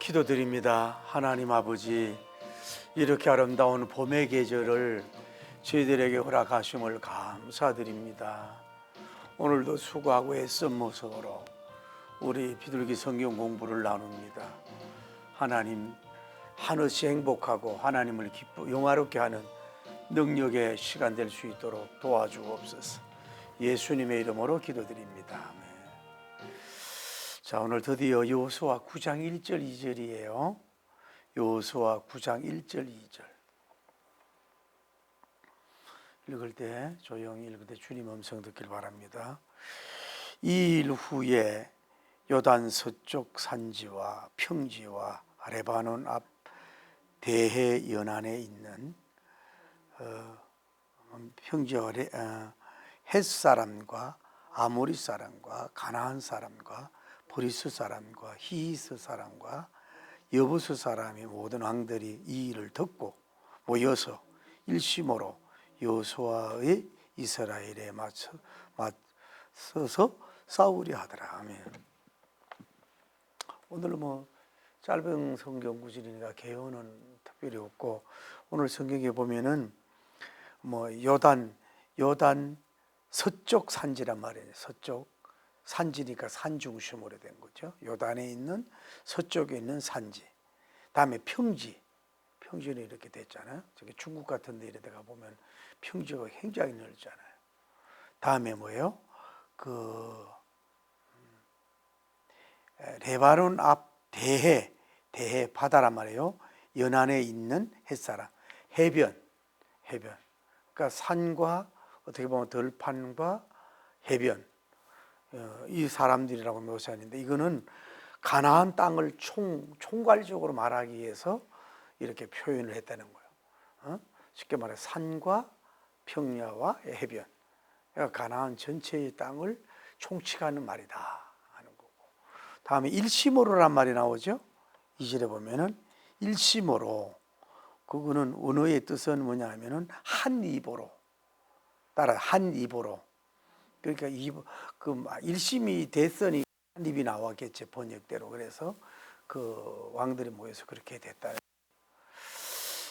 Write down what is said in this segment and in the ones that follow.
기도드립니다. 하나님 아버지, 이렇게 아름다운 봄의 계절을 저희들에게 허락하심을 감사드립니다. 오늘도 수고하고 애쓴 모습으로 우리 비둘기 성경 공부를 나눕니다. 하나님, 한없이 행복하고 하나님을 영화롭게 하는 능력의 시간 될 수 있도록 도와주옵소서. 예수님의 이름으로 기도드립니다. 아멘. 자, 오늘 드디어 여호수아 9장 1절 2절이에요. 여호수아 9장 1절 2절. 읽을 때 조용히 읽을 때 주님 음성 듣길 바랍니다. 이 일 후에 요단 서쪽 산지와 평지와 레바논 앞 대해 연안에 있는 평지와 헷 사람과 아모리 사람과 가나안 사람과 브리스 사람과 히스 사람과 여부스 사람의 모든 왕들이 이 일을 듣고 모여서 일심으로 여호수아의 이스라엘에 맞서서 싸우려 하더라. 아멘. 오늘 짧은 성경 구절이니까 개요는 특별히 없고, 오늘 성경에 보면은 요단 서쪽 산지란 말이에요. 서쪽 산지니까 산 중심으로 된 거죠. 요단에 있는 서쪽에 있는 산지. 다음에 평지는 이렇게 됐잖아요. 저기 중국 같은 데 이러다가 보면 평지가 굉장히 넓잖아요. 다음에 뭐예요? 레바논 앞 대해 바다란 말이에요. 연안에 있는 햇사람, 해변. 그러니까 산과 어떻게 보면 들판과 해변, 이 사람들이라고 묘사하는데, 이거는 가나안 땅을 총괄적으로 말하기 위해서 이렇게 표현을 했다는 거예요. 쉽게 말해 산과 평야와 해변, 그러니까 가나안 전체의 땅을 총칙하는 말이다 하는 거고. 다음에 일심으로란 말이 나오죠. 2절에 보면은 일심으로, 그거는 언어의 뜻은 뭐냐 하면은 한 입으로, 따라 한 입으로. 그러니까 일심이 됐으니 한 입이 나왔겠지, 번역대로. 그래서 그 왕들이 모여서 그렇게 됐다.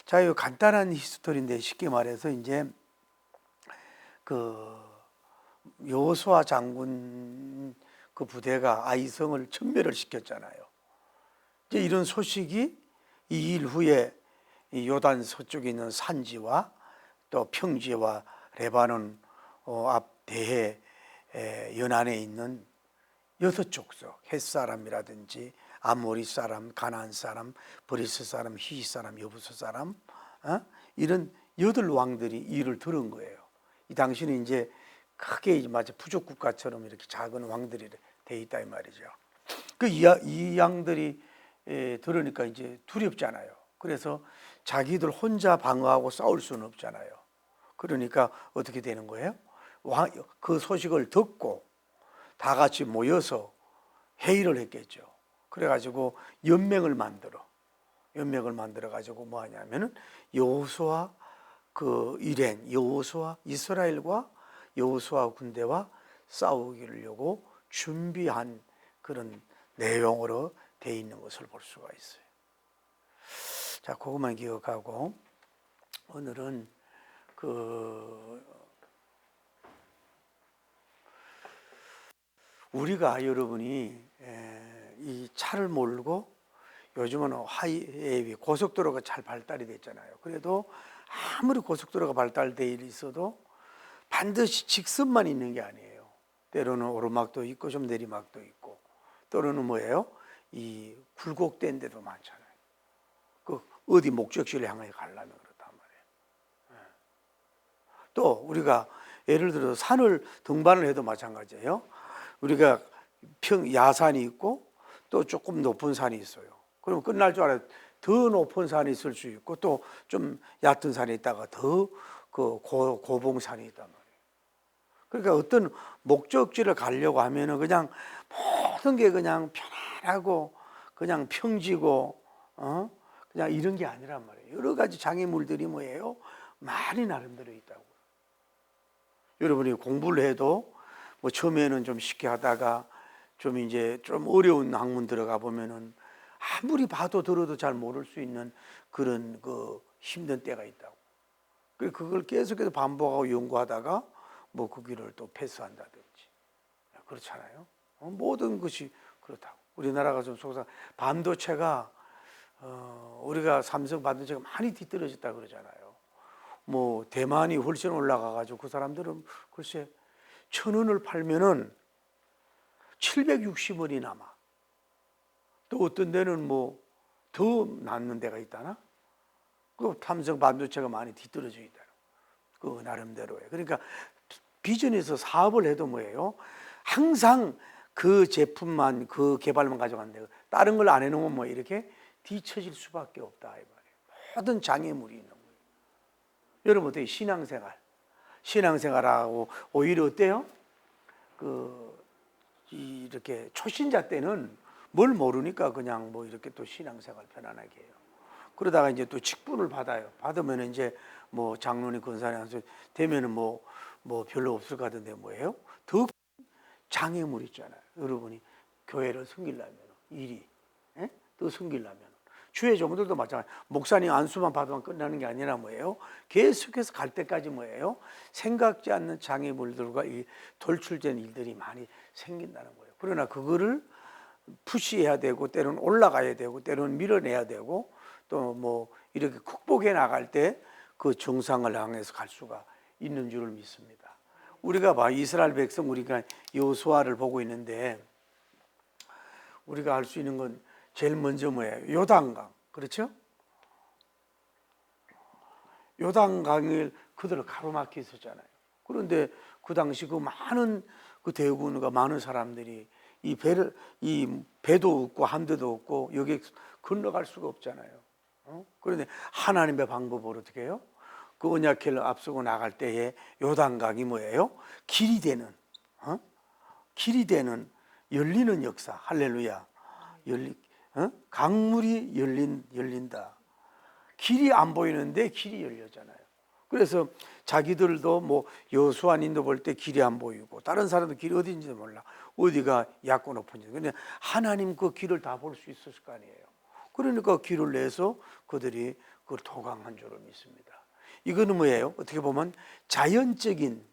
자, 이 간단한 히스토리인데, 쉽게 말해서 이제 그 여호수아 장군 그 부대가 아이성을 전멸을 시켰잖아요. 이제 이런 소식이 이 일 후에 이 요단 서쪽에 있는 산지와 또 평지와 레바논 앞 대해 연안에 있는 6족속, 헷 사람이라든지 아모리 사람, 가나안 사람, 브리스 사람, 히시 사람, 여부스 사람, 이런 8왕들이 이 일을 들은 거예요. 이 당시는 이제 크게 마치 부족 국가처럼 이렇게 작은 왕들이 돼 있다 이 말이죠. 이 양들이 들으니까 이제 두렵잖아요. 그래서 자기들 혼자 방어하고 싸울 수는 없잖아요. 그러니까 어떻게 되는 거예요? 그 소식을 듣고 다 같이 모여서 회의를 했겠죠. 그래가지고 연맹을 만들어 가지고 뭐 하냐면은 여호수아 여호수아 이스라엘과 여호수아 군대와 싸우기려고 준비한 그런 내용으로 돼 있는 것을 볼 수가 있어요. 자, 그것만 기억하고 오늘은 우리가, 여러분이 이 차를 몰고, 요즘은 하이웨이 고속도로가 잘 발달이 됐잖아요. 그래도 아무리 고속도로가 발달되어 있어도 반드시 직선만 있는 게 아니에요. 때로는 오르막도 있고 좀 내리막도 있고, 또는 뭐예요? 이 굴곡된 데도 많잖아요. 어디 목적지를 향해 가려면 그렇단 말이에요. 또 우리가 예를 들어서 산을 등반을 해도 마찬가지예요. 우리가 야산이 있고 또 조금 높은 산이 있어요. 그럼 끝날 줄 알아요. 더 높은 산이 있을 수 있고 또 좀 얕은 산이 있다가 더 고봉산이 있단 말이에요. 그러니까 어떤 목적지를 가려고 하면은 그냥 모든 게 그냥 편안하고 그냥 평지고 그냥 이런 게 아니란 말이에요. 여러 가지 장애물들이 뭐예요? 많이 나름대로 있다고. 여러분이 공부를 해도 처음에는 좀 쉽게 하다가 좀 어려운 학문 들어가 보면은 아무리 봐도 들어도 잘 모를 수 있는 그런 그 힘든 때가 있다고. 그걸 계속해서 반복하고 연구하다가 뭐 그 길을 또 패스한다든지 그렇잖아요. 모든 것이 그렇다고. 우리나라가 좀 속상. 반도체가 우리가 삼성 반도체가 많이 뒤떨어졌다 그러잖아요. 뭐 대만이 훨씬 올라가가지고 그 사람들은 글쎄 1,000원을 팔면은 760원이 남아. 또 어떤 데는 뭐 더 남는 데가 있다나? 그 삼성 반도체가 많이 뒤떨어져 있다. 그 나름대로에. 그러니까 비전에서 사업을 해도 뭐예요? 항상 그 제품만 그 개발만 가져간대. 다른 걸 안 해놓으면 뭐 이렇게 뒤처질 수밖에 없다 이 말이에요. 모든 장애물이 있는 거예요. 여러분 어때요? 신앙생활하고 오히려 어때요? 이렇게 초신자 때는 뭘 모르니까 그냥 뭐 이렇게 또 신앙생활 편안하게 해요. 그러다가 이제 또 직분을 받아요. 받으면 이제 뭐 장로님 권사님 되면은 뭐 별로 없을 것 같은데 뭐예요? 더 장애물 있잖아요. 여러분이 교회를 섬기려면 일이 더 섬기려면 주의 종들도 마찬가지. 목사님 안수만 받으면 끝나는 게 아니라 뭐예요? 계속해서 갈 때까지 뭐예요? 생각지 않는 장애물들과 이 돌출된 일들이 많이 생긴다는 거예요. 그러나 그거를 푸시해야 되고 때로는 올라가야 되고 때로는 밀어내야 되고 또 뭐 이렇게 극복해 나갈 때 그 정상을 향해서 갈 수가 있는 줄을 믿습니다. 우리가 이스라엘 백성 우리가 여호수아를 보고 있는데 우리가 알 수 있는 건 제일 먼저 뭐예요? 요단강. 그렇죠? 요단강을 그대로 가로막혀 있었잖아요. 그런데 그 당시 그 많은 그 대군과 많은 사람들이 이 배도 없고 함대도 없고 여기 건너갈 수가 없잖아요. 그런데 하나님의 방법으로 어떻게 해요? 그 언약궤를 앞서고 나갈 때에 요단강이 뭐예요? 길이 되는 열리는 역사. 할렐루야. 강물이 열린다. 길이 안 보이는데 길이 열렸잖아요. 그래서 자기들도 뭐 여호수아님도 볼 때 길이 안 보이고 다른 사람도 길이 어딘지도 몰라. 어디가 얕고 높은지. 근데 하나님 그 길을 다 볼 수 있었을 거 아니에요. 그러니까 길을 내서 그들이 그걸 도강한 줄을 믿습니다. 이거는 뭐예요? 어떻게 보면 자연적인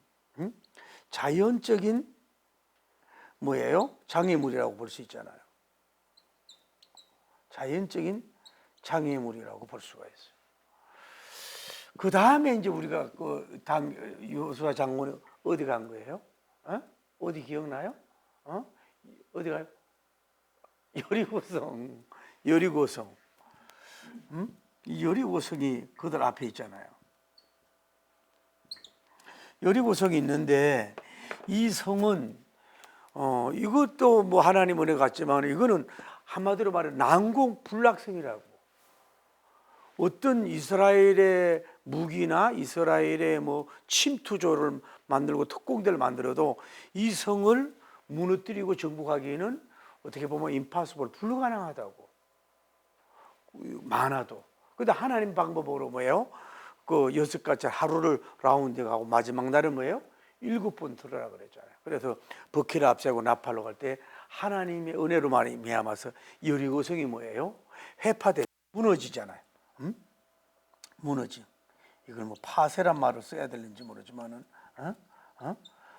뭐예요? 장애물이라고 볼 수 있잖아요. 자연적인 장애물이라고 볼 수가 있어요. 그 다음에 이제 우리가 그 다음 여호수아 장군이 어디 간 거예요? 어디 기억나요? 어디 가요? 여리고성. 이 여리고성이 그들 앞에 있잖아요. 여리고성이 있는데 이 성은 이것도 뭐 하나님 은혜 같지만 이거는 한마디로 말해 난공불락성이라고. 어떤 이스라엘의 무기나 이스라엘의 뭐 침투조를 만들고 특공대를 만들어도 이 성을 무너뜨리고 정복하기에는 어떻게 보면 impossible, 불가능하다고. 많아도. 근데 하나님 방법으로 뭐예요? 그 6가지 하루를 라운드 가고 마지막 날은 뭐예요? 7번 들으라 그랬잖아요. 그래서 버키를 앞세고 나팔로 갈 때 하나님의 은혜로 말미암아서 여리고성이 뭐예요? 회파돼 무너지잖아요. 무너지. 이걸 뭐 파쇄란 말을 써야 되는지 모르지만은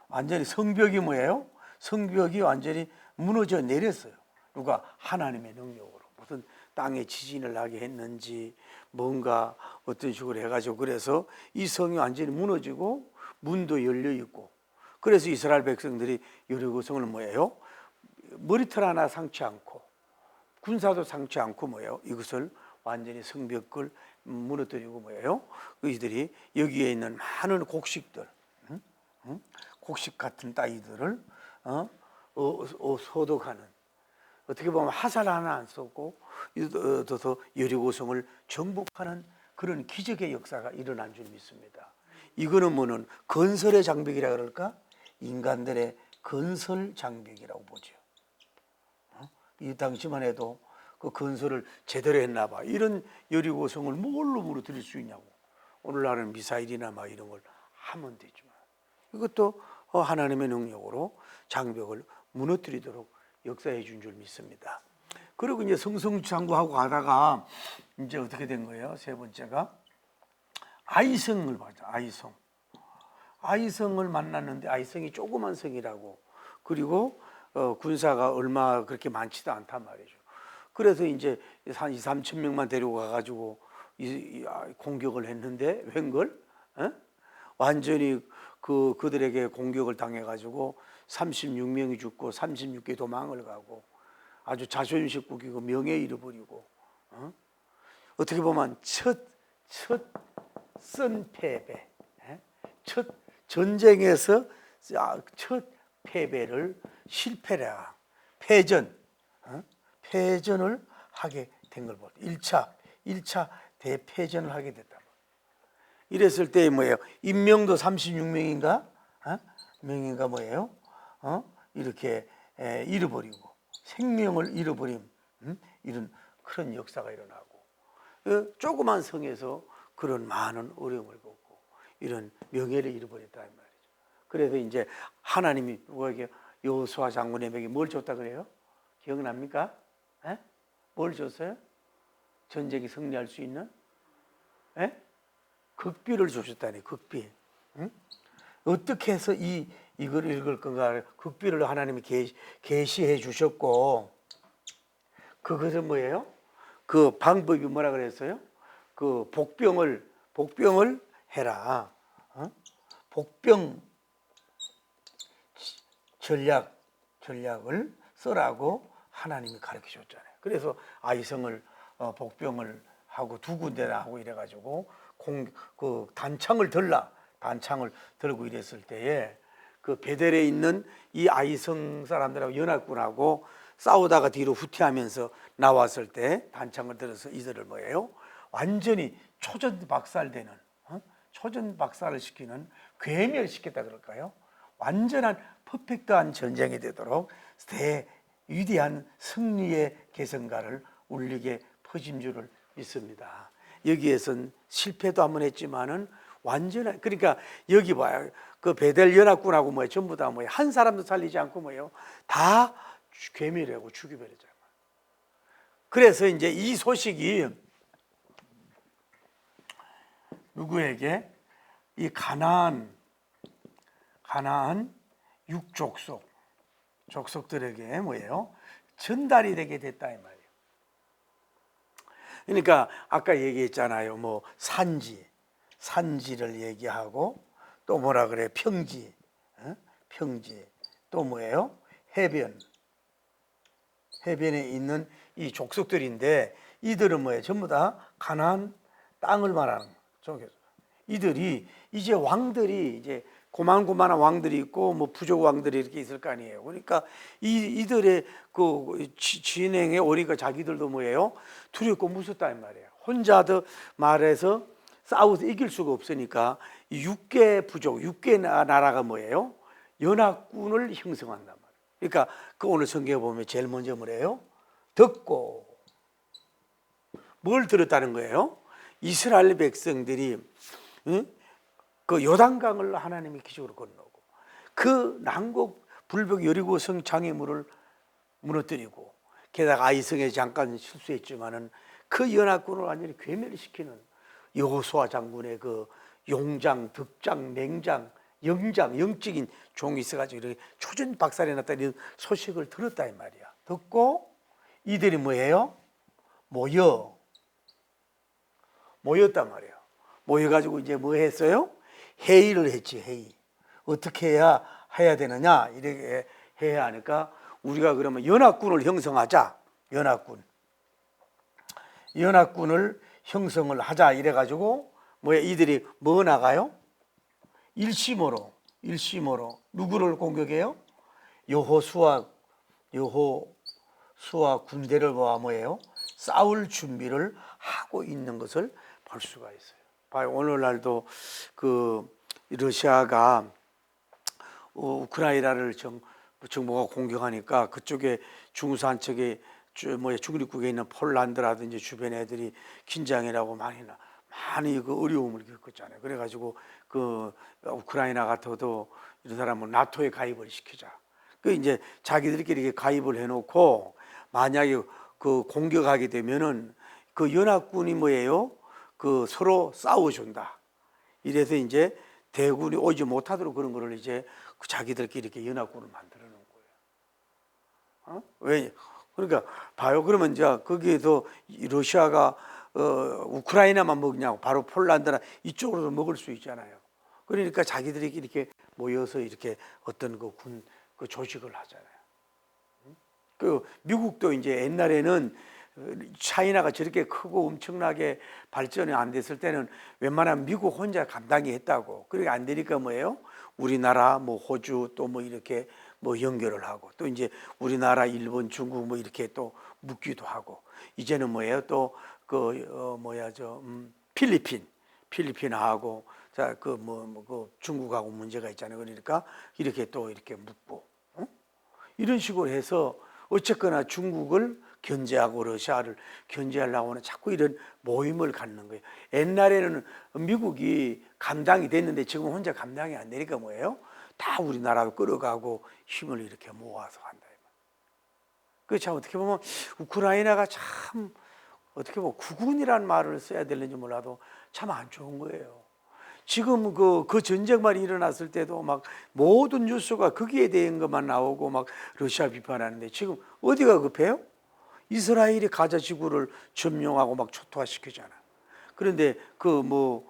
완전히 성벽이 뭐예요? 성벽이 완전히 무너져 내렸어요. 누가? 하나님의 능력으로. 무슨 땅에 지진을 나게 했는지 뭔가 어떤 식으로 해가지고 그래서 이 성이 완전히 무너지고 문도 열려 있고 그래서 이스라엘 백성들이 여리고성을 뭐예요? 머리털 하나 상치 않고 군사도 상치 않고 뭐예요? 이것을 완전히 성벽을 무너뜨리고 뭐예요? 이들이 여기에 있는 많은 곡식들, 곡식 같은 따위들을 소독하는 어떻게 보면 화살 하나 안 쏘고 여리고성을 정복하는 그런 기적의 역사가 일어난 줄 믿습니다. 이거는 뭐는 건설의 장벽이라 그럴까? 인간들의 건설 장벽이라고 보죠. 이 당시만 해도 그 건설을 제대로 했나 봐. 이런 여리고성을 뭘로 무너뜨릴 수 있냐고. 오늘날은 미사일이나 막 이런 걸 하면 되지만 이것도 하나님의 능력으로 장벽을 무너뜨리도록 역사해 준 줄 믿습니다. 그리고 이제 승승장구하고 가다가 이제 어떻게 된 거예요? 세 번째가 아이성을 봤죠. 아이성을 만났는데 아이성이 조그만 성이라고. 그리고 군사가 얼마 그렇게 많지도 않단 말이죠. 그래서 이제 한 2, 3천 명만 데리고 가가지고 공격을 했는데 웬걸? 완전히 그들에게 공격을 당해가지고 36명이 죽고 36개 도망을 가고 아주 자존심 꺾이고 명예 잃어버리고 어떻게 보면 첫 선패배, 첫 전쟁에서 첫 패배를 실패라 패전을 하게 된 걸 보다. 1차 대패전을 하게 됐다. 이랬을 때 뭐예요? 인명도 36명인가? 명인가 뭐예요? 이렇게 잃어버리고 생명을 잃어버림 이런 그런 역사가 일어나고 조그만 성에서 그런 많은 어려움을 겪고 이런 명예를 잃어버렸다 이 말이죠. 그래서 이제 하나님이 누구에게 여호수아 장군에게 뭘 줬다 그래요? 기억납니까? 뭘 줬어요? 전쟁이 승리할 수 있는? 극비를 주셨다니. 극비. 어떻게 해서 이걸 읽을 건가? 극비를 하나님이 계시해 주셨고 그것은 뭐예요? 그 방법이 뭐라 그랬어요? 그 복병을 해라. 복병 전략을 써라고 하나님이 가르쳐 줬잖아요. 그래서 아이성을 복병을 하고 두 군데나 하고 이래가지고 그 단창을 들고 이랬을 때에 그 베델에 있는 이 아이성 사람들하고 연합군하고 싸우다가 뒤로 후퇴하면서 나왔을 때 단창을 들어서 이들을 뭐예요? 완전히 초전박살되는 초전박살을 시키는 괴멸시켰다 그럴까요? 완전한 퍼펙트한 전쟁이 되도록 위대한 승리의 개성가를 울리게 퍼진 줄을 믿습니다. 여기에선 실패도 한번 했지만은 완전한, 그러니까 여기 봐요. 그 베델 연합군하고 뭐예요? 전부 다 뭐예요? 한 사람도 살리지 않고 뭐예요? 다 괴멸하고 죽여버렸잖아요. 그래서 이제 이 소식이 누구에게? 이 가나안 족속들에게 뭐예요? 전달이 되게 됐다 이 말이에요. 그러니까 아까 얘기했잖아요. 뭐 산지를 얘기하고 또 뭐라 그래? 평지. 또 뭐예요? 해변에 있는 이 족속들인데 이들은 뭐예요? 전부 다 가나안 땅을 말하는 거죠. 이들이 이제 왕들이 이제 고만고만한 왕들이 있고 뭐 부족 왕들이 이렇게 있을 거 아니에요. 그러니까 이들의 그 진행의 오리가 자기들도 뭐예요? 두렵고 무섭다 이 말이에요. 혼자도 말해서 싸워서 이길 수가 없으니까 6개 부족, 6개 나라가 뭐예요? 연합군을 형성한단 말이에요. 그러니까 그 오늘 성경에 보면 제일 먼저 뭐래요? 듣고 뭘 들었다는 거예요? 이스라엘 백성들이 그 요단강을 하나님이 기적으로 건너고 그 난곡 불벽 여리고 성 장애물을 무너뜨리고 게다가 아이성에 잠깐 실수했지만은 그 연합군을 완전히 괴멸시키는 여호수아 장군의 그 용장, 득장, 맹장, 영적인 종이 있어가지고 이렇게 초전박살이 났다 이런 소식을 들었다 이 말이야. 듣고 이들이 뭐예요? 모였단 말이에요. 모여가지고 이제 뭐 했어요? 회의를 했지. 회의. 어떻게 해야 되느냐 이렇게 해야 하니까 우리가 그러면 연합군을 형성하자. 연합군을 형성을 하자 이래가지고 이들이 뭐 나가요? 일심으로 누구를 공격해요? 여호수아 군대를 봐 뭐예요? 싸울 준비를 하고 있는 것을 볼 수가 있어요. 봐요. 오늘날도 그 러시아가 우크라이나를 정부가 공격하니까 그쪽에 중산 쪽에 중립국에 있는 폴란드라든지 주변 애들이 긴장이라고 많이 그 어려움을 겪었잖아요. 그래가지고 그 우크라이나 같아도 이런 사람은 나토에 가입을 시키자. 그 이제 자기들끼리 이렇게 가입을 해놓고 만약에 그 공격하게 되면은 그 연합군이 뭐예요? 그 서로 싸워준다. 이래서 이제 대군이 오지 못하도록 그런 거를 이제 그 자기들끼리 이렇게 연합군을 만들어 놓은 거예요. 왜? 그러니까 봐요. 그러면 이제 거기에서 러시아가 우크라이나만 먹냐고 바로 폴란드나 이쪽으로도 먹을 수 있잖아요. 그러니까 자기들이 이렇게 모여서 이렇게 어떤 그 조직을 하잖아요. 그 미국도 이제 옛날에는 차이나가 저렇게 크고 엄청나게 발전이 안 됐을 때는 웬만하면 미국 혼자 감당이 했다고. 그러니까 안 되니까 뭐예요? 우리나라, 뭐 호주 또 뭐 이렇게 뭐 연결을 하고 또 이제 우리나라, 일본, 중국 뭐 이렇게 또 묶기도 하고 이제는 뭐예요? 또 필리핀하고 자 그 중국하고 문제가 있잖아요. 그러니까 이렇게 또 이렇게 묶고 이런 식으로 해서 어쨌거나 중국을 견제하고 러시아를 견제하려고 하는 자꾸 이런 모임을 갖는 거예요. 옛날에는 미국이 감당이 됐는데 지금 혼자 감당이 안 되니까 뭐예요? 다 우리나라로 끌어가고 힘을 이렇게 모아서 한다. 그 참 어떻게 보면 우크라이나가 참 어떻게 보면 국군이라는 말을 써야 되는지 몰라도 참 안 좋은 거예요. 지금 그 전쟁만 일어났을 때도 막 모든 뉴스가 거기에 대한 것만 나오고 막 러시아 비판하는데 지금 어디가 급해요? 이스라엘이 가자 지구를 점령하고 막 초토화시키잖아. 그런데 또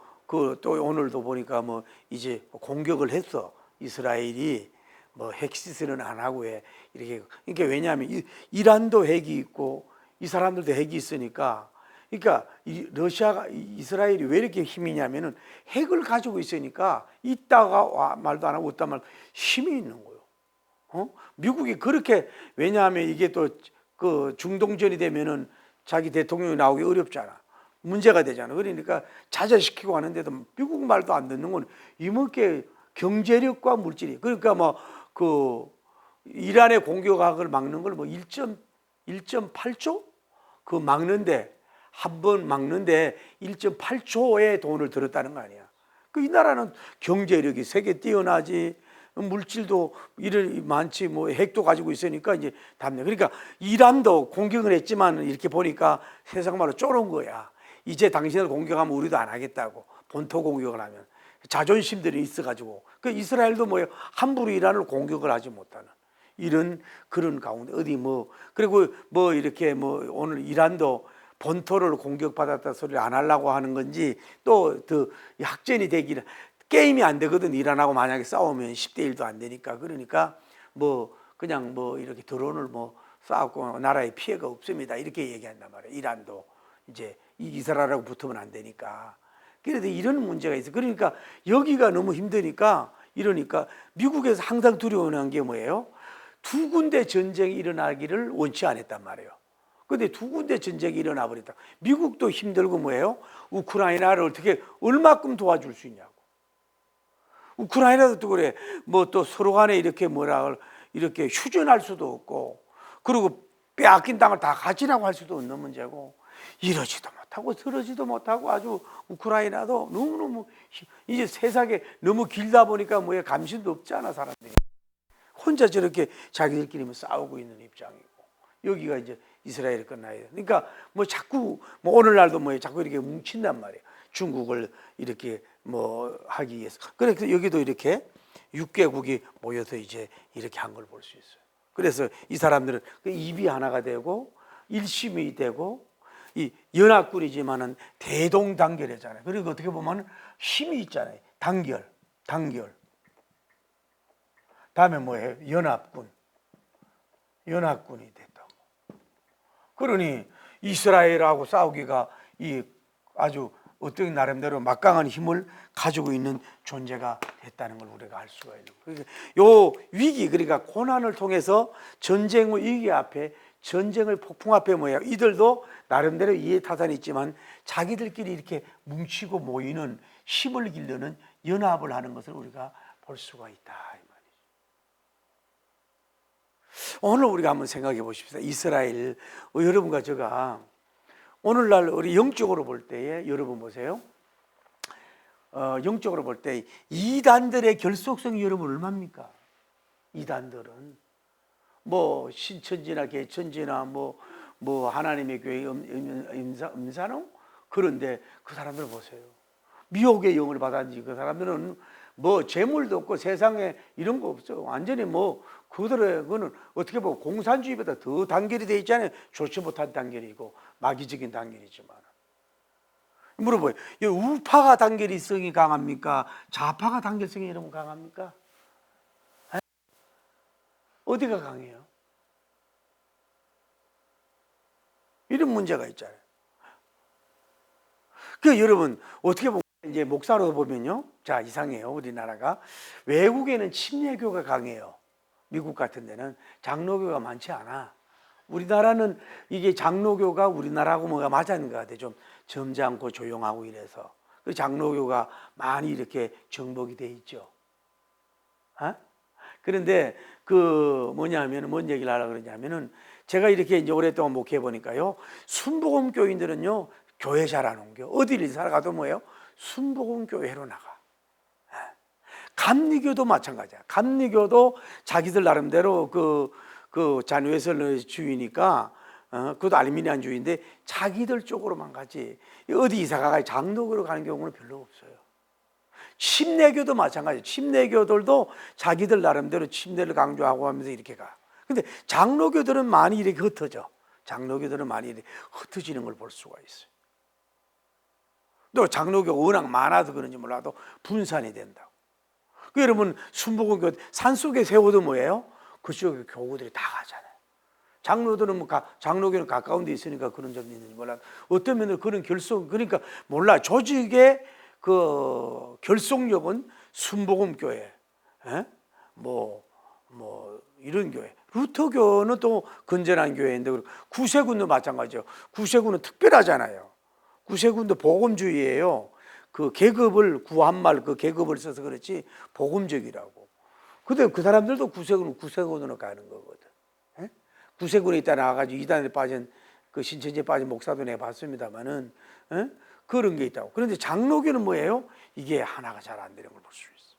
오늘도 보니까 뭐 이제 공격을 했어. 이스라엘이 뭐 핵시설은 안 하고 해. 이렇게. 그러니까 왜냐하면 이란도 핵이 있고 이 사람들도 핵이 있으니까 그러니까 이스라엘이 왜 이렇게 힘이냐면은 핵을 가지고 있으니까 있다가 말도 안 하고 없다 말 힘이 있는 거예요. 미국이 그렇게 왜냐하면 이게 또 그 중동전이 되면은 자기 대통령이 나오기 어렵잖아. 문제가 되잖아. 그러니까 자제시키고 하는데도 미국 말도 안 듣는 건 이렇게 경제력과 물질이 그러니까 뭐 그 이란의 공격을 막는 걸 뭐 1.8조 그 막는데 한 번 막는데 1.8조의 돈을 들었다는 거 아니야. 그 이 나라는 경제력이 세계 뛰어나지 물질도 이런 많지 뭐 핵도 가지고 있으니까 이제 답네. 그러니까 이란도 공격을 했지만 이렇게 보니까 세상 말로 쫄은 거야. 이제 당신을 공격하면 우리도 안 하겠다고 본토 공격을 하면 자존심들이 있어가지고 그 이스라엘도 뭐예요 함부로 이란을 공격을 하지 못하는 이런 그런 가운데 어디 뭐 그리고 뭐 이렇게 뭐 오늘 이란도 본토를 공격받았다 소리를 안 하려고 하는 건지 또 그 학전이 되기를 게임이 안 되거든. 이란하고 만약에 싸우면 10대 1도 안 되니까 그러니까 뭐 그냥 뭐 이렇게 드론을 뭐 쏴갖고 나라에 피해가 없습니다 이렇게 얘기한단 말이에요. 이란도 이제 이스라엘하고 붙으면 안 되니까. 그래도 이런 문제가 있어. 그러니까 여기가 너무 힘드니까 이러니까 미국에서 항상 두려워하는 게 뭐예요? 두 군데 전쟁이 일어나기를 원치 않았단 말이에요. 근데 두 군데 전쟁이 일어나 버렸다. 미국도 힘들고 뭐예요? 우크라이나를 어떻게 얼마큼 도와줄 수 있냐고. 우크라이나도 또 그래. 뭐 또 서로 간에 이렇게 이렇게 휴전할 수도 없고 그리고 빼앗긴 땅을 다 가지라고 할 수도 없는 문제고 이러지도 못하고 저러지도 못하고 아주 우크라이나도 너무너무 이제 세상에 너무 길다 보니까 뭐에 감심도 없잖아 사람들이. 혼자 저렇게 자기들끼리 뭐 싸우고 있는 입장이고 여기가 이제 이스라엘이 끝나야 돼. 그러니까 뭐 자꾸 뭐 오늘날도 뭐 자꾸 이렇게 뭉친단 말이에요. 중국을 이렇게 뭐 하기 위해서. 그래서 여기도 이렇게 6개국이 모여서 이제 이렇게 한 걸 볼 수 있어요. 그래서 이 사람들은 입이 하나가 되고 일심이 되고 이 연합군이지만은 대동단결이잖아요. 그리고 어떻게 보면 힘이 있잖아요. 단결. 다음에 뭐예요? 연합군이 됐다고. 그러니 이스라엘하고 싸우기가 이 아주 어떤 나름대로 막강한 힘을 가지고 있는 존재가 됐다는 걸 우리가 알 수가 있는 거예요. 요 위기 그러니까 고난을 통해서 전쟁의 위기 앞에 전쟁의 폭풍 앞에 뭐야 이들도 나름대로 이해타산이 있지만 자기들끼리 이렇게 뭉치고 모이는 힘을 기르는 연합을 하는 것을 우리가 볼 수가 있다 이 말이죠. 오늘 우리가 한번 생각해 보십시다. 이스라엘 여러분과 제가 오늘날 우리 영적으로 볼 때에 여러분 보세요. 영적으로 볼 때 이단들의 결속성이 여러분 얼마입니까? 이단들은 뭐 신천지나 개천지나 뭐 뭐 하나님의 교회 임산홍 그런데 그 사람들 보세요. 미혹의 영을 받았는지 그 사람들은 뭐 재물도 없고 세상에 이런 거 없어. 완전히 뭐 그들의 그는 어떻게 보면 공산주의보다 더 단결이 돼 있잖아요. 좋지 못한 단결이고 마귀적인 단결이지만. 물어봐요. 우파가 단결성이 강합니까? 좌파가 단결성이 이러면 강합니까? 에? 어디가 강해요? 이런 문제가 있잖아요. 그 여러분 어떻게 보면 이제 목사로 보면요, 자 이상해요. 우리나라가 외국에는 침례교가 강해요. 미국 같은 데는 장로교가 많지 않아. 우리나라는 이게 장로교가 우리나라하고 뭐가 맞았는 것 같아요. 좀 점잖고 조용하고 이래서 그 장로교가 많이 이렇게 정복이 돼 있죠. 어? 그런데 그 뭐냐면 뭔 얘기를 하려고 그러냐면은 제가 이렇게 이제 오랫동안 목회해 보니까요, 순복음 교인들은요 교회 잘 안 옮겨. 어디를 살아가도 뭐예요? 순복음 교회로 나가. 감리교도 마찬가지야. 감리교도 자기들 나름대로 그 잔웨슬러 주의니까 그것도 알미니안 주의인데 자기들 쪽으로만 가지 어디 이사가가 장로교로 가는 경우는 별로 없어요. 침례교도 마찬가지예요. 침례교들도 자기들 나름대로 침례를 강조하고 하면서 이렇게 가. 근데 장로교들은 많이 이렇게 흩어져. 장로교들은 많이 이렇게 흩어지는 걸 볼 수가 있어요. 또 장로교가 워낙 많아서 그런지 몰라도 분산이 된다고. 그 여러분 순복음교 산속에 세워도 뭐예요? 그쪽에 교구들이 다 가잖아요. 장로들은 뭐 장로교는 가까운 데 있으니까 그런 점이 있는지 몰라. 어떤 면으로 그런 결속, 그러니까 몰라. 조직의 그 결속력은 순복음교회, 뭐 이런 교회. 루터교는 또 건전한 교회인데 구세군도 마찬가지죠. 구세군은 특별하잖아요. 구세군도 복음주의예요. 그 계급을 구한말 그 계급을 써서 그렇지 복음적이라고. 근데 그 사람들도 구세군으로 가는 거거든. 에? 구세군에 있다 나와가지고 이단에 빠진 그 신천지에 빠진 목사도 내가 봤습니다만은 그런 게 있다고. 그런데 장로교는 뭐예요? 이게 하나가 잘 안 되는 걸 볼 수 있어.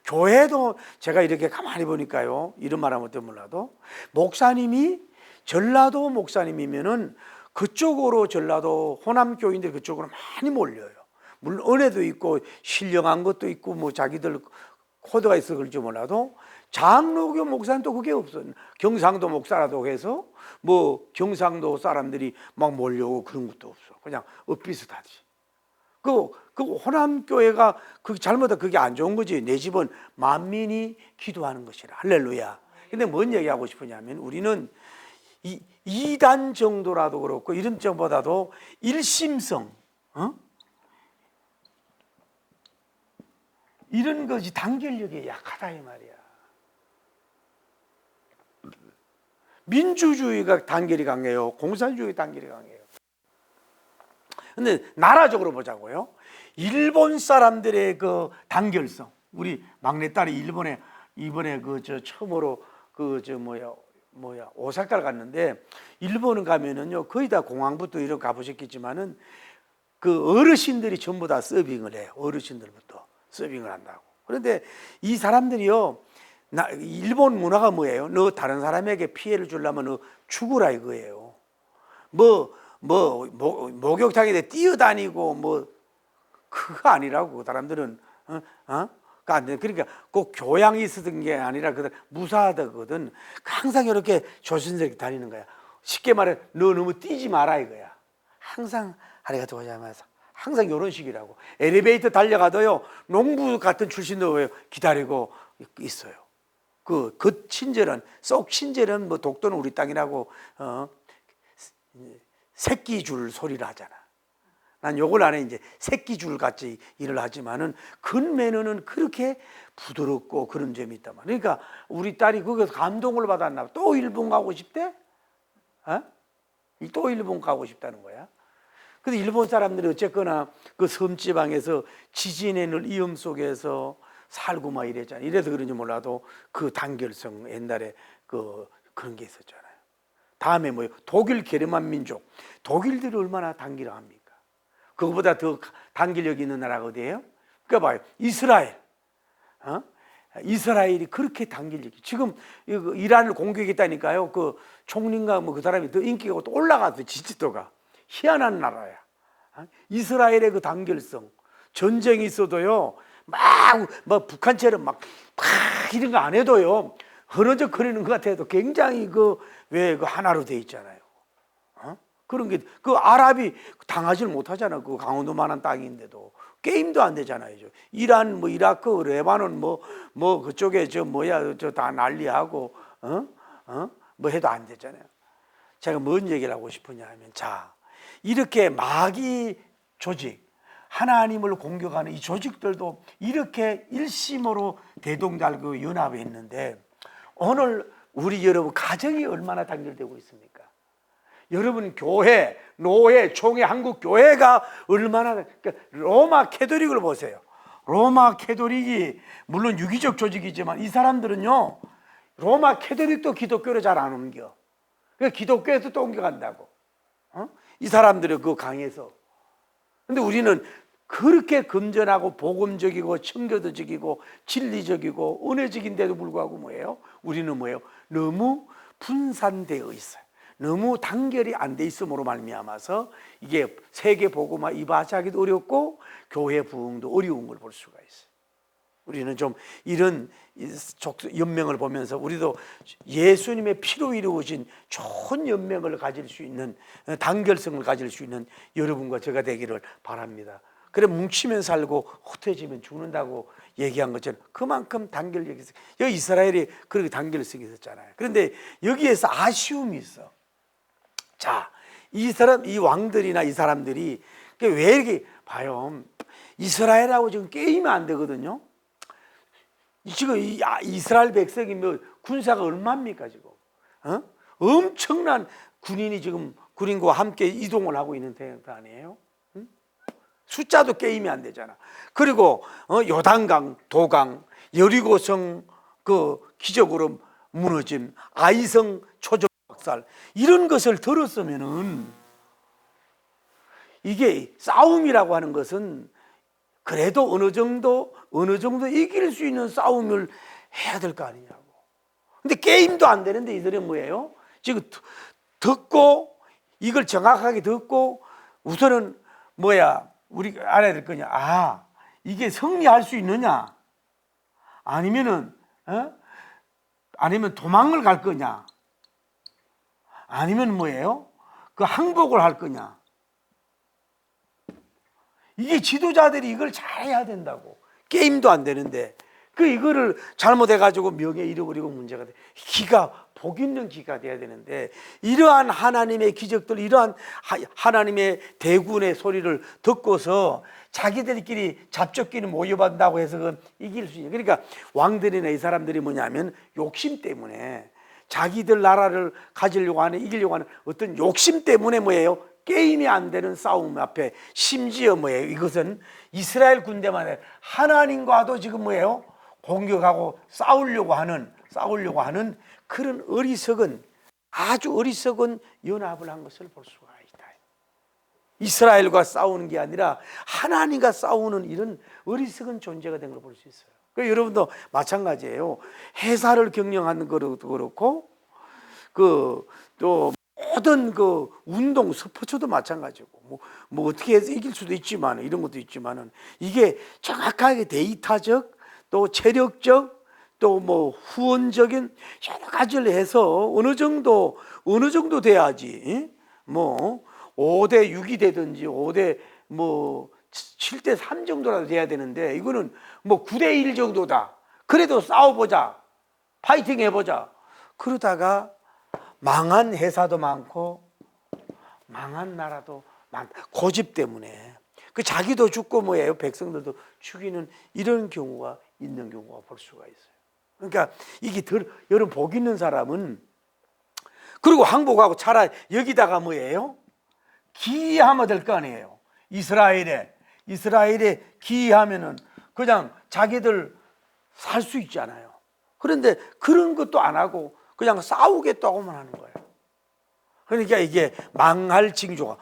교회도 제가 이렇게 가만히 보니까요, 이런 말하면 어떨 몰라도 목사님이 전라도 목사님이면은 그쪽으로 전라도 호남 교인들이 그쪽으로 많이 몰려요. 물론 은혜도 있고 신령한 것도 있고 뭐 자기들 코드가 있어 그럴지 몰라도 장로교 목사는 또 그게 없어. 경상도 목사라도 해서 뭐 경상도 사람들이 막 몰려오고 그런 것도 없어. 그냥 엇비슷하지. 그 호남 교회가 그 잘못하면 그게 안 좋은 거지. 내 집은 만민이 기도하는 것이라. 할렐루야. 근데 뭔 얘기하고 싶으냐면 우리는 이 2단 정도라도 그렇고 이런 점보다도 일심성, 이런 것이 단결력이 약하다 이 말이야. 민주주의가 단결이 강해요. 공산주의 단결이 강해요. 근데 나라적으로 보자고요. 일본 사람들의 그 단결성. 우리 막내딸이 일본에 이번에 처음으로 오사카를 갔는데 일본은 가면은요 거의 다 공항부터 이렇게 가보셨겠지만은 그 어르신들이 전부 다 서빙을 해요. 어르신들부터 서빙을 한다고. 그런데 이 사람들이요, 일본 문화가 뭐예요? 너 다른 사람에게 피해를 주려면 너 죽으라 이거예요. 목욕탕에 뛰어다니고 뭐 그거 아니라고. 그 사람들은 그러니까 꼭 교양이 있었던 게 아니라 그들 무사하거든. 항상 이렇게 조심스럽게 다니는 거야. 쉽게 말해 너 너무 뛰지 마라 이거야. 항상 아리가토 고자이마스. 항상 이런 식이라고. 엘리베이터 달려가도요 농부 같은 출신도 기다리고 있어요. 그 친절한 쏙 친절한 뭐 독도는 우리 땅이라고 새끼 줄 소리를 하잖아. 난 요걸 안에 이제 새끼 줄 같이 일을 하지만은 근면에는 그렇게 부드럽고 그런 점이 있단 말이야. 그러니까 우리 딸이 거기서 감동을 받았나 봐. 또 일본 가고 싶대? 또 일본 가고 싶다는 거야. 근데 일본 사람들이 어쨌거나 그 섬지방에서 지진의 위험 속에서 살고 막 이랬잖아요. 이래서 그런지 몰라도 그 단결성 옛날에 그런 게 있었잖아요. 다음에 뭐예요? 독일 게르만 민족. 독일들이 얼마나 단결합니까? 그거보다 더 단결력 있는 나라가 어디예요? 그러니까 봐요. 이스라엘. 이스라엘이 그렇게 단결력이 지금 이란을 공격했다니까요. 그 총리인가 뭐 그 사람이 더 인기가 또 올라갔어요. 지지도가. 희한한 나라야. 이스라엘의 그 단결성. 전쟁이 있어도요. 막 북한처럼 막 이런 거 안 해도요. 흐느적거리는 것 같아도 굉장히 그 하나로 돼 있잖아요. 그런 게 그 아랍이 당하지를 못하잖아. 그 강원도만한 땅인데도 게임도 안 되잖아요. 이란 뭐 이라크 레바논 뭐 그쪽에 저 다 난리하고 뭐 해도 안 되잖아요. 제가 뭔 얘기를 하고 싶으냐 하면, 자, 이렇게 마귀 조직, 하나님을 공격하는 이 조직들도 이렇게 일심으로 대동달고 연합했는데, 오늘 우리 여러분 가정이 얼마나 단결되고 있습니까? 여러분 교회, 노회, 총회, 한국 교회가 얼마나, 그러니까 로마 캐토릭을 보세요. 로마 캐토릭이 물론 유기적 조직이지만 이 사람들은요, 로마 캐토릭도 기독교를 잘 안 옮겨. 그러니까 기독교에서 또 옮겨간다고. 이 사람들이 그 강해서. 근데 우리는 그렇게 금전하고 복음적이고 청교도적이고 진리적이고 은혜적인데도 불구하고 뭐예요? 우리는 뭐예요? 너무 분산되어 있어요. 너무 단결이 안 돼 있음으로 말미암아서 이게 세계 복음화 이바지하기도 어렵고 교회 부흥도 어려운 걸 볼 수가 있어요. 우리는 좀 이런 연맹을 보면서 우리도 예수님의 피로 이루어진 좋은 연맹을 가질 수 있는, 단결성을 가질 수 있는 여러분과 제가 되기를 바랍니다. 그래, 뭉치면 살고 흩어지면 죽는다고 얘기한 것처럼 그만큼 단결력이 있어요. 여기 이스라엘이 그렇게 단결성이 있었잖아요. 그런데 여기에서 아쉬움이 있어. 자, 이 왕들이나 이 사람들이 왜 이렇게 봐요? 이스라엘하고 지금 게임이 안 되거든요. 지금 이스라엘 백성이 뭐 군사가 얼마입니까 지금? 엄청난 군인이 지금 군인과 함께 이동을 하고 있는 대응 아니에요? 숫자도 게임이 안 되잖아. 그리고 요단강, 도강, 여리고성 그 기적으로 무너짐, 아이성 초적 박살, 이런 것을 들었으면은 이게 싸움이라고 하는 것은 그래도 어느 정도 이길 수 있는 싸움을 해야 될 거 아니냐고. 근데 게임도 안 되는데 이들은 뭐예요? 지금 듣고 이걸 정확하게 듣고 우선은 우리 알아야 될 거냐? 이게 승리할 수 있느냐? 아니면 도망을 갈 거냐? 아니면 그 항복을 할 거냐? 이게 지도자들이 이걸 잘해야 된다고. 게임도 안 되는데 이거를 잘못해가지고 명예 잃어버리고 문제가 돼. 복 있는 기가 돼야 되는데, 이러한 하나님의 기적들, 이러한 하나님의 대군의 소리를 듣고서 자기들끼리 잡적끼리 모여본다고 해서 이길 수 있는. 그러니까 왕들이나 이 사람들이 뭐냐면 욕심 때문에, 자기들 나라를 가지려고 하는, 이기려고 하는 어떤 욕심 때문에 게임이 안 되는 싸움 앞에, 심지어 이것은 이스라엘 군대만 해 하나님과도 지금 공격하고 싸우려고 하는 그런 아주 어리석은 연합을 한 것을 볼 수가 있다. 이스라엘과 싸우는 게 아니라 하나님과 싸우는 이런 어리석은 존재가 된 걸 볼 수 있어요. 여러분도 마찬가지예요. 해사를 경영하는 것도 그렇고, 또 모든 운동, 스포츠도 마찬가지고, 어떻게 해서 이길 수도 있지만, 이런 것도 있지만은, 이게 정확하게 데이터적, 또 체력적, 또 후원적인 여러 가지를 해서 어느 정도 돼야지. 5대 6이 되든지 5대 7대 3 정도라도 돼야 되는데, 이거는 9대 1 정도다. 그래도 싸워보자. 파이팅 해보자. 그러다가 망한 회사도 많고 망한 나라도 많다. 고집 때문에. 자기도 죽고 백성들도 죽이는 이런 경우가 있는 경우가 볼 수가 있어요. 그러니까 이게 여러분 복 있는 사람은, 그리고 항복하고 차라리 여기다가 기이하면 될 거 아니에요. 이스라엘에 기이하면은 그냥 자기들 살 수 있잖아요. 그런데 그런 것도 안 하고 그냥 싸우겠다고만 하는 거예요. 그러니까 이게 망할 징조가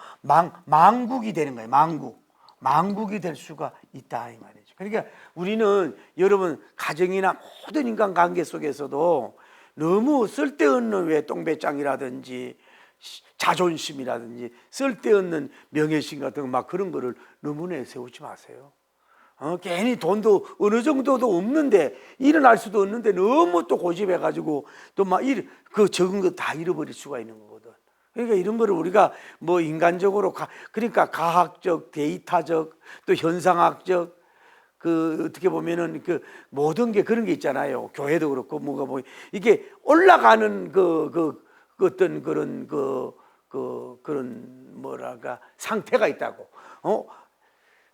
망국이 되는 거예요. 망국이 될 수가 있다 이 말이죠. 그러니까 우리는 여러분 가정이나 모든 인간관계 속에서도 너무 쓸데없는 왜 똥배짱이라든지 자존심이라든지 쓸데없는 명예심 같은 거 막 그런 거를 너무 내세우지 마세요. 괜히 돈도 어느 정도도 없는데 일어날 수도 없는데 너무 또 고집해가지고 또 막 그 적은 거 다 잃어버릴 수가 있는 거거든. 그러니까 이런 거를 우리가 뭐 인간적으로 그러니까 가학적, 데이터적, 또 현상학적 그 어떻게 보면은 그 모든 게 그런 게 있잖아요. 교회도 그렇고 뭐가 뭐 이게 올라가는 그 어떤 그런 그런 뭐랄까 상태가 있다고.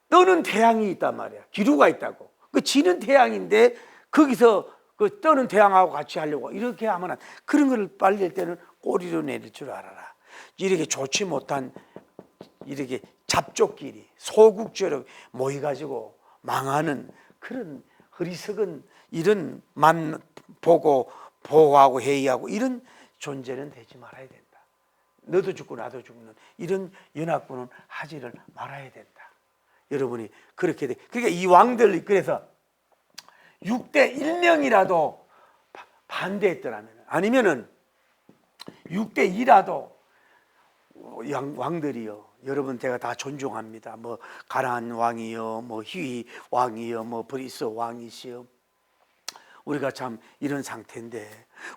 떠는 태양이 있단 말이야. 기류가 있다고. 그 지는 태양인데 거기서 그 떠는 태양하고 같이 하려고 이렇게 하면 그런 걸 빨리 할 때는 꼬리로 내릴 줄 알아라. 이렇게 좋지 못한 이렇게 잡족끼리 소국적으로 모여가지고 망하는 그런 어리석은 이런 만 보고 보호하고 회의하고 이런 존재는 되지 말아야 된다. 너도 죽고 나도 죽는 이런 연합군은 하지를 말아야 된다. 여러분이 그렇게 돼. 그러니까 이 왕들 그래서 6대 1명이라도 반대했더라면 아니면은 6대 2라도 왕들이요. 여러분 제가 다 존중합니다. 뭐 가나안 왕이요, 뭐 히위 왕이요, 뭐 브리스 왕이시요. 우리가 참 이런 상태인데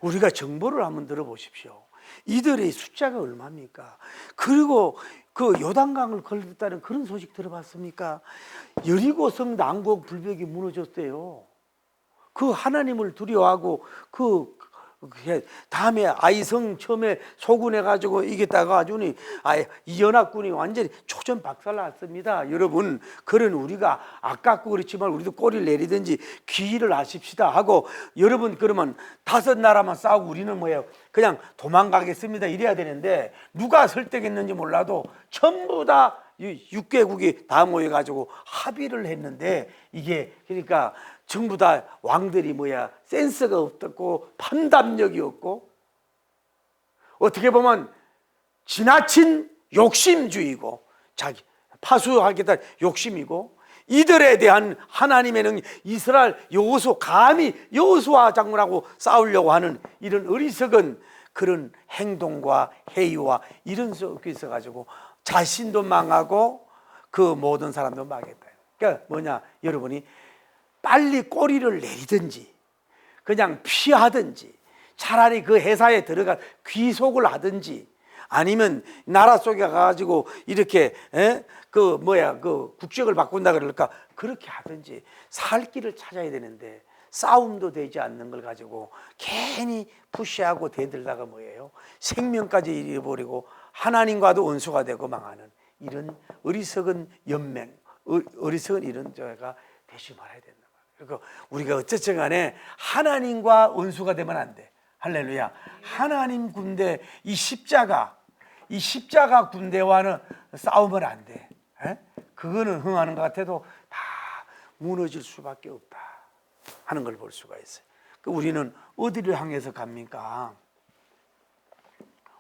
우리가 정보를 한번 들어보십시오. 이들의 숫자가 얼마입니까? 그리고 그 요단강을 건넜다는 그런 소식 들어봤습니까? 여리고성 남북 불벽이 무너졌대요. 그 하나님을 두려워하고 다음에 아이성 처음에 소군해가지고 이겼다가 아주니 이연합군이 완전히 초전 박살났습니다. 여러분 그런 우리가 아깝고 그렇지만 우리도 꼬리를 내리든지 귀의를 하십시다 하고 여러분 그러면 5나라만 싸우고 우리는 뭐예요? 그냥 도망가겠습니다 이래야 되는데 누가 설득했는지 몰라도 전부 다 6개국이 다 모여가지고 합의를 했는데 이게 그러니까 전부 다 왕들이 센스가 없었고 판단력이 없고 어떻게 보면 지나친 욕심주의고 자기 파수하겠다 욕심이고 이들에 대한 하나님의 능력 이스라엘 감히 여호수아 장군하고 싸우려고 하는 이런 어리석은 그런 행동과 회의와 이런 속에 있어가지고 자신도 망하고 그 모든 사람도 망했다. 그러니까 뭐냐 여러분이 빨리 꼬리를 내리든지 그냥 피하든지 차라리 그 회사에 들어가 귀속을 하든지 아니면 나라 속에 가가지고 이렇게 그 국적을 바꾼다 그럴까 그렇게 하든지 살 길을 찾아야 되는데 싸움도 되지 않는 걸 가지고 괜히 푸시하고 대들다가 뭐예요? 생명까지 잃어버리고 하나님과도 원수가 되고 망하는 이런 어리석은 연맹, 어리석은 이런 자가 되지 말아야 된다. 그러니까 우리가 어쨌든 간에 하나님과 원수가 되면 안 돼. 할렐루야. 하나님 군대 이 십자가 군대와는 싸우면 안 돼. 그거는 흥하는 것 같아도 다 무너질 수밖에 없다 하는 걸 볼 수가 있어요. 우리는 어디를 향해서 갑니까?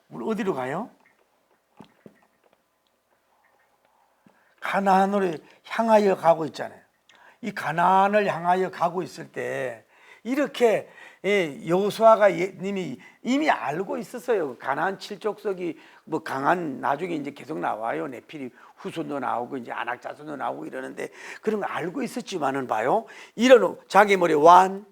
우리 어디로 가요? 가나안으로 향하여 가고 있잖아요. 이 가나안을 향하여 가고 있을 때 이렇게 여호수아가 이미 알고 있었어요. 가나안 7족속이 뭐 강한 나중에 이제 계속 나와요. 네피리 후손도 나오고 이제 아낙 자손도 나오고 이러는데 그런 거 알고 있었지만은 봐요. 이런 장애물의 1,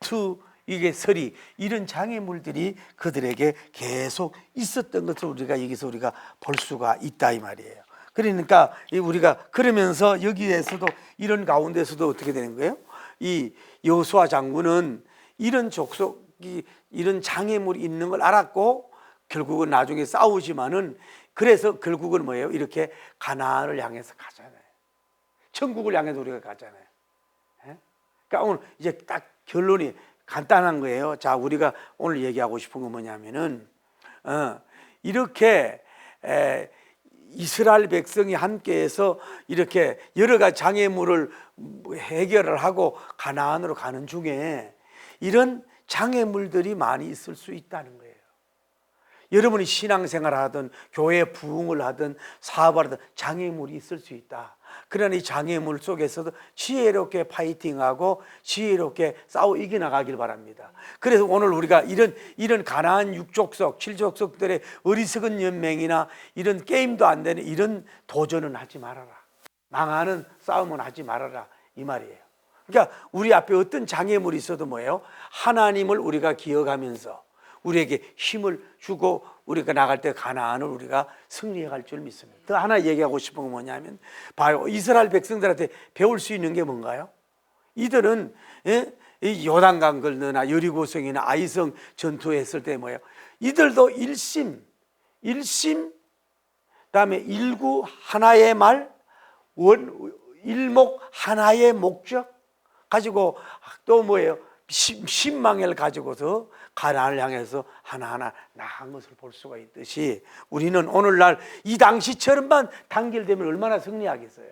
2 이게 서리 이런 장애물들이 그들에게 계속 있었던 것을 우리가 여기서 우리가 볼 수가 있다 이 말이에요. 그러니까 우리가 그러면서 여기에서도 이런 가운데서도 어떻게 되는 거예요? 이 여호수아 장군은 이런 족속이 이런 장애물이 있는 걸 알았고 결국은 나중에 싸우지만은 그래서 결국은 뭐예요? 이렇게 가나안을 향해서 가잖아요. 천국을 향해서 우리가 가잖아요. 그러니까 오늘 이제 딱 결론이 간단한 거예요. 자, 우리가 오늘 얘기하고 싶은 건 뭐냐면은 이렇게 이스라엘 백성이 함께해서 이렇게 여러 가지 장애물을 해결을 하고 가나안으로 가는 중에 이런 장애물들이 많이 있을 수 있다는 거예요. 여러분이 신앙생활을 하든 교회 부흥을 하든 사업을 하든 장애물이 있을 수 있다. 그러나 이 장애물 속에서도 지혜롭게 파이팅하고 지혜롭게 싸워 이겨나가길 바랍니다. 그래서 오늘 우리가 이런 가나안 6족속 7족속들의 어리석은 연맹이나 이런 게임도 안 되는 이런 도전은 하지 말아라. 망하는 싸움은 하지 말아라, 이 말이에요. 그러니까 우리 앞에 어떤 장애물이 있어도 뭐예요? 하나님을 우리가 기억하면서 우리에게 힘을 주고 우리가 나갈 때 가나안을 우리가 승리해 갈 줄 믿습니다. 또 하나 얘기하고 싶은 건 뭐냐면, 봐요, 이스라엘 백성들한테 배울 수 있는 게 뭔가요? 이들은 이 요단강 건너나 여리고성이나 아이성 전투했을 때 뭐예요? 이들도 일심 그다음에 일구 하나의 말, 일목 하나의 목적 가지고 또 뭐예요? 신망을 가지고서 가나안을 향해서 하나하나 나간 것을 볼 수가 있듯이 우리는 오늘날 이 당시처럼만 단결되면 얼마나 승리하겠어요.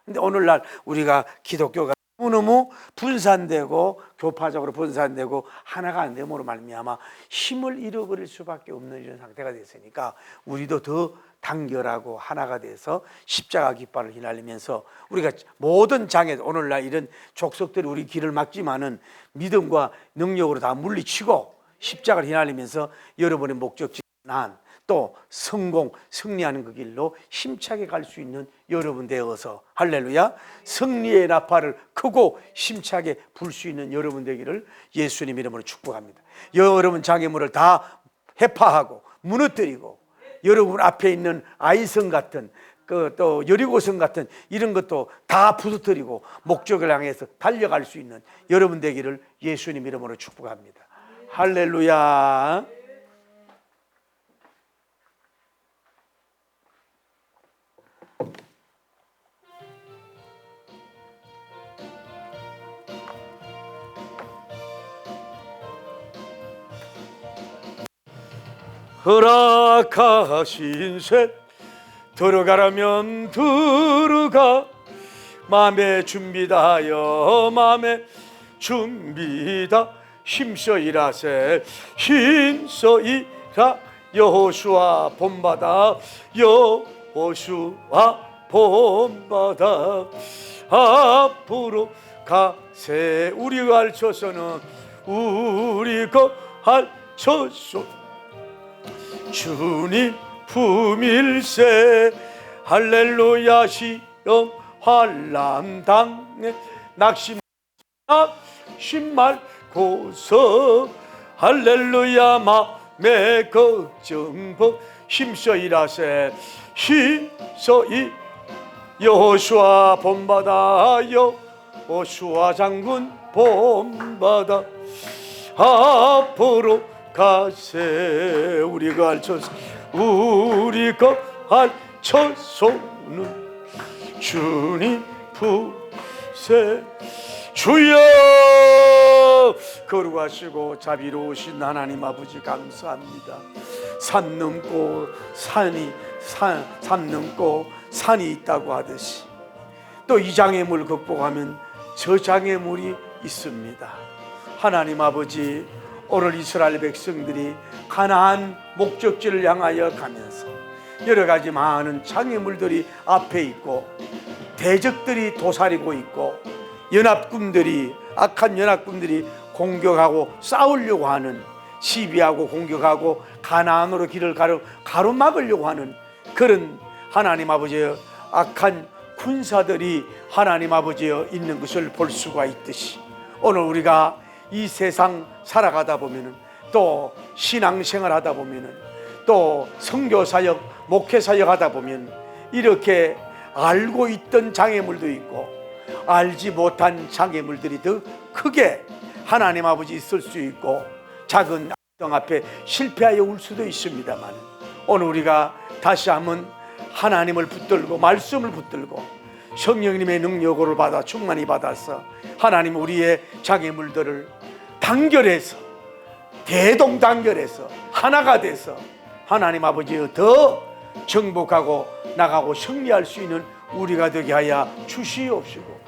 근데 오늘날 우리가 기독교가 너무 분산되고 교파적으로 분산되고 하나가 안 됨으로 말미암아 힘을 잃어버릴 수밖에 없는 이런 상태가 됐으니까 우리도 더 단결하고 하나가 돼서 십자가 깃발을 휘날리면서 우리가 모든 장애, 오늘날 이런 족속들이 우리 길을 막지만은 믿음과 능력으로 다 물리치고 십자가를 휘날리면서 여러분의 목적지 난 또 성공, 승리하는 그 길로 힘차게 갈 수 있는 여러분 되어서 할렐루야, 승리의 나팔을 크고 힘차게 불 수 있는 여러분 되기를 예수님 이름으로 축복합니다. 여러분 장애물을 다 해파하고 무너뜨리고 여러분 앞에 있는 아이성 같은 또 여리고성 같은 이런 것도 다 부서뜨리고 목적을 향해서 달려갈 수 있는 여러분 되기를 예수님 이름으로 축복합니다. 할렐루야. 허락하신 셋 들어가라면 들어가 마음에 준비다여 마음에 준비다 힘써 일하세 힘써 일하 여호수아 본받아 여호수아 본받아 앞으로 가세 우리가 알쳐서는 우리가 알쳐서 주님 품일세 할렐루야 시험 환난 당에 낙심 말고서 할렐루야 마음의 걱정 힘써 일하세 힘써 일 여호수아 본받아 여호수아 장군 본받아 앞으로 가세 우리가 알쳐서 우리가 알쳐서는 주님 품세 주여 거룩하시고 자비로우신 하나님 아버지 감사합니다. 산 넘고 산이 있다고 하듯이 또 이 장애물 극복하면 저 장애물이 있습니다. 하나님 아버지 오늘 이스라엘 백성들이 가나안 목적지를 향하여 가면서 여러 가지 많은 장애물들이 앞에 있고 대적들이 도사리고 있고 악한 연합군들이 공격하고 싸우려고 하는 시비하고 공격하고 가나안으로 길을 가로막으려고 하는 그런 하나님 아버지의 악한 군사들이 하나님 아버지여 있는 것을 볼 수가 있듯이 오늘 우리가 이 세상 살아가다 보면은 또 신앙생활 하다 보면은 또 선교사역 목회사역 하다 보면 이렇게 알고 있던 장애물도 있고 알지 못한 장애물들이 더 크게 하나님 아버지 있을 수 있고 작은 악성 앞에 실패하여 올 수도 있습니다만 오늘 우리가 다시 한번 하나님을 붙들고 말씀을 붙들고 성령님의 능력을 받아 충만히 받아서 하나님 우리의 장애물들을 단결해서 대동단결해서 하나가 돼서 하나님 아버지의 더 정복하고 나가고 승리할 수 있는 우리가 되게 하여 주시옵시고